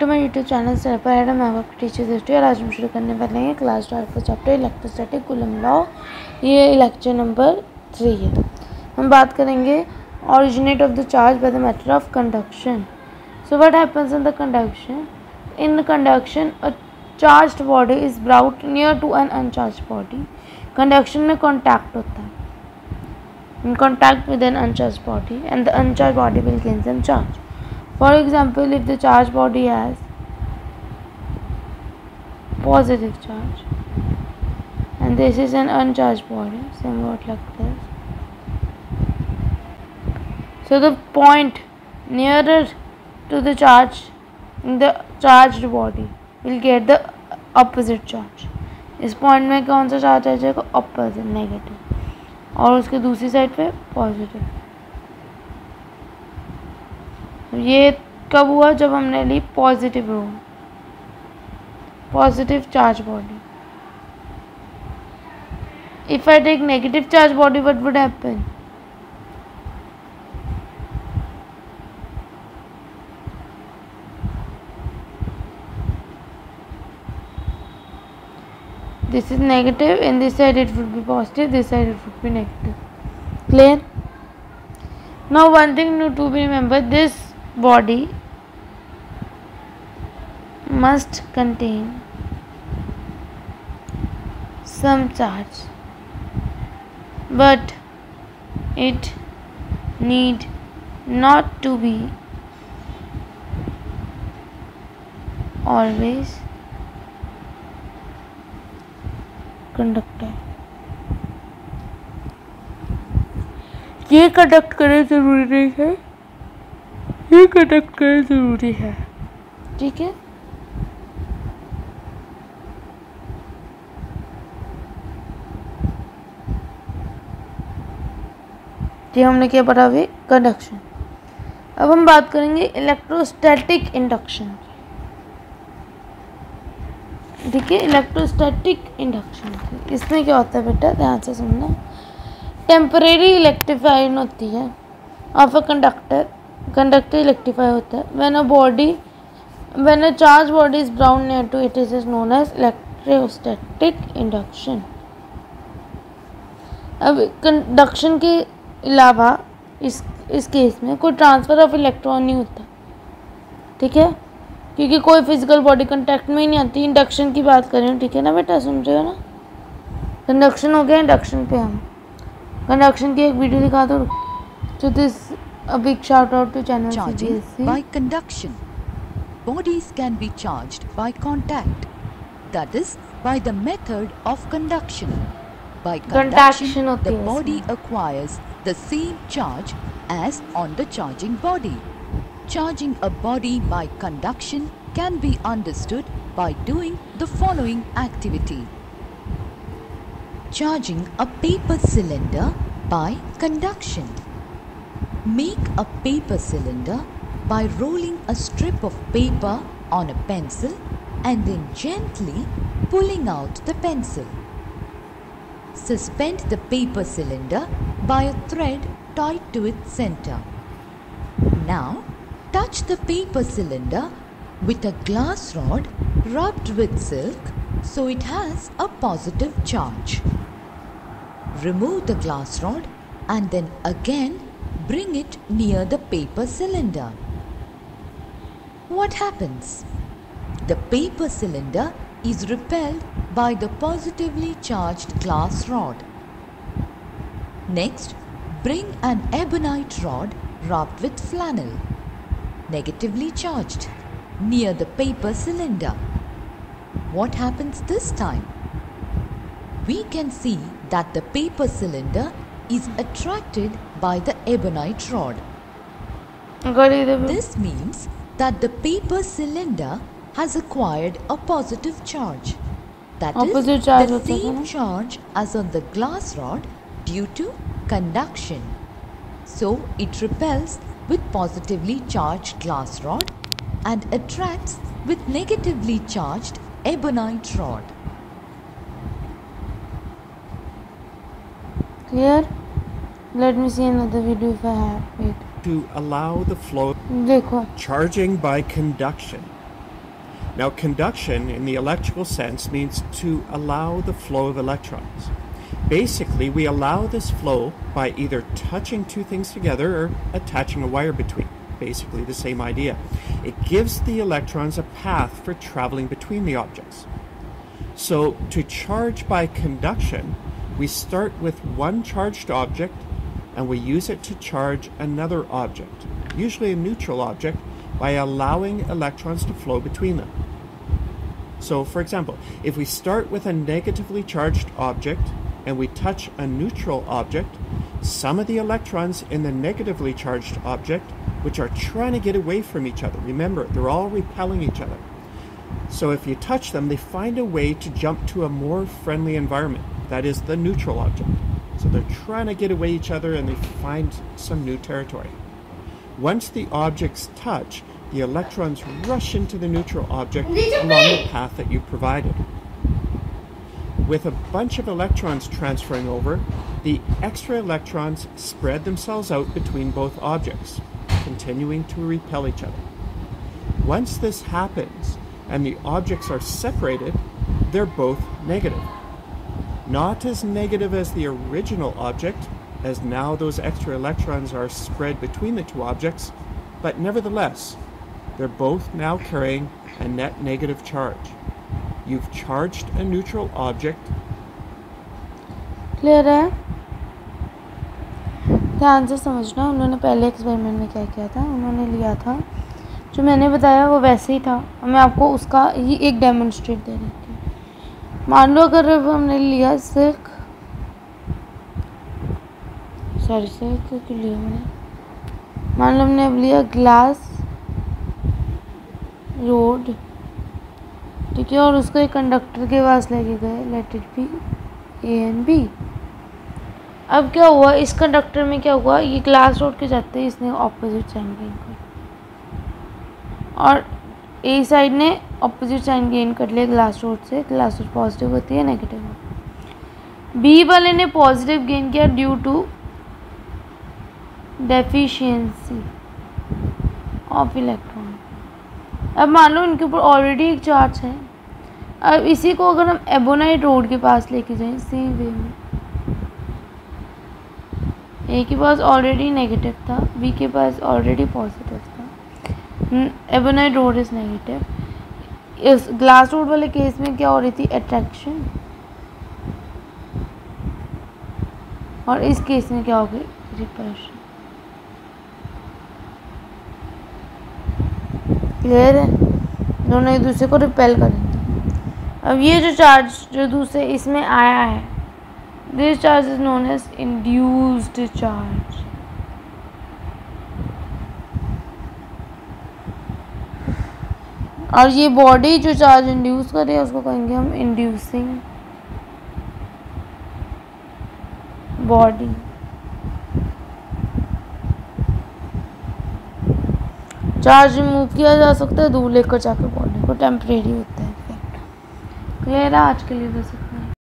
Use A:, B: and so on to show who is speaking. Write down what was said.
A: To my YouTube channel sir पर है मैं आपकी टीचर दृष्टि और आज हम शुरू करने वाले हैं क्लास 12 का चैप्टर इलेक्ट्रोस्टैटिक कूलम लॉ। ये लेक्चर नंबर 3 है। हम बात करेंगे originate of the charge by the method of conduction. So what happens in the conduction? In the conduction a charged body is brought near to an uncharged body. Conduction में contact होता है, in contact with an uncharged body, and the uncharged body will gain some charge. For example, if the charged body has positive charge and this is an uncharged body, somewhat like this, so the point nearer to the charge in the charged body will get the opposite charge. इस point में कौन सा charge आ जाएगा? Opposite, negative, और उसके दूसरी side पे positive. ये कब हुआ? जब हमने ली positive rod, positive charge body. If I take negative charge body, what would happen? This is negative, and this side it would be positive, this side it would be negative. Clear? Now one thing to be remembered, this body must contain some charge, but it need not to be always conductor. ये conduct करे ज़रूरी नहीं है, ये conduct करे ज़रूरी है। ठीक है, ये हमने क्या पढ़ा अभी? कंडक्शन। अब हम बात करेंगे इलेक्ट्रोस्टैटिक इंडक्शन। ठीक है, इलेक्ट्रोस्टैटिक इंडक्शन, इसमें क्या होता है बेटा? ध्यान से सुनना। टेम्परेरी इलेक्ट्रीफाइड होती है of a conductor, conductor electrify होता है when a charge body is brought near to it is known as electrostatic induction. अब कंडक्शन के अलावा इस केस में कोई ट्रांसफ़र ऑफ इलेक्ट्रॉन नहीं होता। ठीक है, क्योंकि कोई फिजिकल बॉडी कांटेक्ट में ही नहीं आती। इंडक्शन की बात करें, ठीक है ना बेटा? सुन रहे हो ना? कंडक्शन हो गया, इंडक्शन पे हम कंडक्शन की एक वीडियो दिखा दो। तो this a big shout out to channel CBSE।
B: By conduction, bodies can be charged by contact, that is by the method of conduction. By conduction, the body acquires the same charge as on the charging body. Charging a body by conduction can be understood by doing the following activity. Charging a paper cylinder by conduction. Make a paper cylinder by rolling a strip of paper on a pencil and then gently pulling out the pencil. Suspend the paper cylinder by a thread tied to its center. Now, touch the paper cylinder with a glass rod rubbed with silk so it has a positive charge. Remove the glass rod and then again bring it near the paper cylinder. What happens? The paper cylinder is repelled by the positively charged glass rod. Next, bring an ebonite rod rubbed with flannel, negatively charged, near the paper cylinder. What happens this time? We can see that the paper cylinder is attracted by the ebonite rod. This means that the paper cylinder has acquired a positive charge. That is the same charge as on the glass rod due to conduction. So it repels with positively charged glass rod and attracts with negatively charged ebonite rod.
A: Clear? Let me see another video if I have. Wait.
C: To allow the flow.
A: देखो,
C: Charging by conduction Now, conduction in the electrical sense means to allow the flow of electrons. Basically, we allow this flow by either touching two things together or attaching a wire between. Basically the same idea. It gives the electrons a path for traveling between the objects. So to charge by conduction, we start with one charged object and we use it to charge another object, usually a neutral object, by allowing electrons to flow between them. So for example, if we start with a negatively charged object and we touch a neutral object, some of the electrons in the negatively charged object, which are trying to get away from each other, remember, they're all repelling each other. So if you touch them, they find a way to jump to a more friendly environment, that is the neutral object. So they're trying to get away each other and they find some new territory. Once the objects touch, the electrons rush into the neutral object along the path that you provided. With a bunch of electrons transferring over, the extra electrons spread themselves out between both objects, continuing to repel each other. Once this happens and the objects are separated, they're both negative. Not as negative as the original object, as now those extra electrons are spread between the two objects, but nevertheless, they're both now carrying a net negative charge. You've charged a neutral object.
A: Clear है? ध्यान से समझना, उन्होंने पहले experiment में क्या किया था, उन्होंने लिया था जो मैंने बताया वो वैसे ही था और मैं आपको उसका ही एक डेमोन्स्ट्रेट दे रही थी। मान लो अगर हमने लिया सिल्क क्यों लिया मैंने, मान लो हमने अब लिया ग्लास रोड, ठीक है, और उसको एक कंडक्टर के पास लेके गए, let it be A and B. अब क्या हुआ, इस कंडक्टर में क्या हुआ, ये ग्लास रोड के जाते ही इसने ऑपोजिट साइन गेन कर, और ए साइड ने ऑपोजिट साइन गेन कर लिया ग्लास रोड से। ग्लास रोड पॉजिटिव होती है, नेगेटिव। बी वाले ने पॉजिटिव गेन किया due to deficiency of electron. अब मान लो इनके ऊपर ऑलरेडी एक चार्ज है। अब इसी को अगर हम एबोनाइट रोड के पास लेके जाएं सेम वे में, ए के पास ऑलरेडी नेगेटिव था, बी के पास ऑलरेडी पॉजिटिव था, एबोनाइट रोड इज नेगेटिव। इस ग्लास रोड वाले केस में क्या हो रही थी, अट्रैक्शन, और इस केस में क्या हो गई, रिपल्शन। क्लियर है? दोनों एक दूसरे को रिपेल करेंगे। अब ये जो चार्ज जो दूसरे इसमें आया है, this charge is known as induced charge. और ये बॉडी जो चार्ज इंड्यूस कर रही है उसको कहेंगे हम इंड्यूसिंग बॉडी। चार्ज रिमूव किया जा सकता है, दूर लेकर जाकर बॉडी को, टेम्परेरी होता है इफेक्ट। क्लियर है? आज के लिए बस